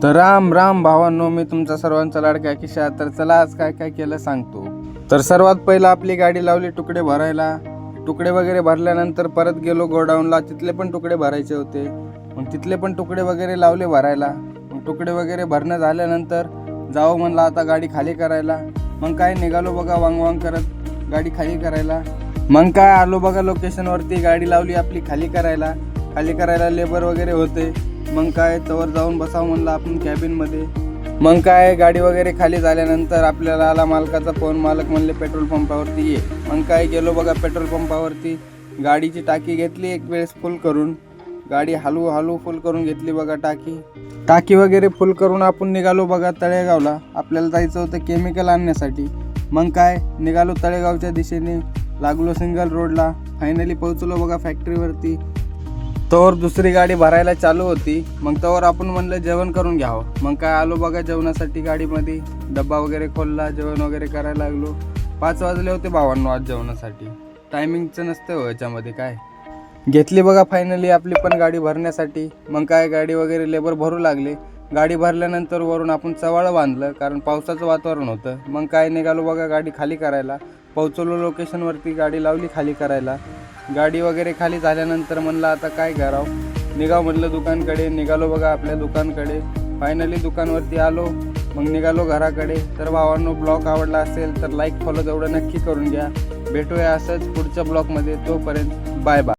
तर राम राम भावांनो, मी तुमचा सर्वांचा लाडका किशा. तर चला आज काय काय केलं सांगतो. तर सर्वात पहिला आपली गाडी लावली तुकडे भरायला. तुकडे वगैरे भरल्यानंतर परत गेलो गोडाऊनला, तिथले पण तुकडे भरायचे होते. मग तिथले पण तुकडे वगैरे लावले भरायला. मग तुकडे वगैरे भरणं झाल्यानंतर जावं म्हणलं आता गाडी खाली करायला. मग काय निघालो बघा वांग वांग करत गाडी खाली करायला. मग काय आलो बघा लोकेशनवरती, गाडी लावली आपली खाली करायला लेबर वगैरे होते. मग काय तवर जाऊन बसावं म्हणलं आपण कॅबिनमध्ये. मग काय गाडी वगैरे खाली झाल्यानंतर आपल्याला आला मालकाचा फोन. मालक म्हणले पेट्रोल पंपावरती ये. मग काय गेलो बघा पेट्रोल पंपावरती, गाडीची टाकी घेतली एक वेळेस फुल करून. गाडी हलू फुल करून घेतली बघा टाकी वगैरे फुल करून आपण निघालो बघा तळेगावला. आपल्याला जायचं होतं केमिकल आणण्यासाठी. मग काय निघालो तळेगावच्या दिशेने, लागलो सिंगल रोडला. फायनली पोहोचलो बघा फॅक्टरीवरती. तोवर दुसरी गाडी भरायला चालू होती. मग तोवर आपण म्हणलं जेवण करून घ्यावं. मग काय आलो बघा जेवणासाठी गाडीमध्ये, डब्बा वगैरे खोलला, जेवण वगैरे करायला लागलो. 5 वाजले होते भावांनो आज जेवणासाठी. टायमिंगचं नसतं हो याच्यामध्ये. काय घेतली बघा फायनली आपली पण गाडी भरण्यासाठी. मग काय गाडी वगैरे लेबर भरू लागले. गाडी भरल्यानंतर वरून आपण चवाळं बांधलं, कारण पावसाचं वातावरण होतं. मग काय निघालो बघा गाडी खाली करायला. पोहोचलो लोकेशनवरती, गाडी लावली खाली करायला. गाडी वगैरे खाली झाल्यानंतर म्हणलं आता काय करावं, निघाव म्हटलं दुकानकडे. निघालो बघा आपल्या दुकानकडे. फायनली दुकानवरती आलो. मग निघालो घराकडे. तर भावांनो, ब्लॉग आवडला असेल तर लाईक फॉलो तेवढं नक्की करून घ्या. भेटूया असंच पुढच्या ब्लॉगमध्ये. तोपर्यंत बाय बाय.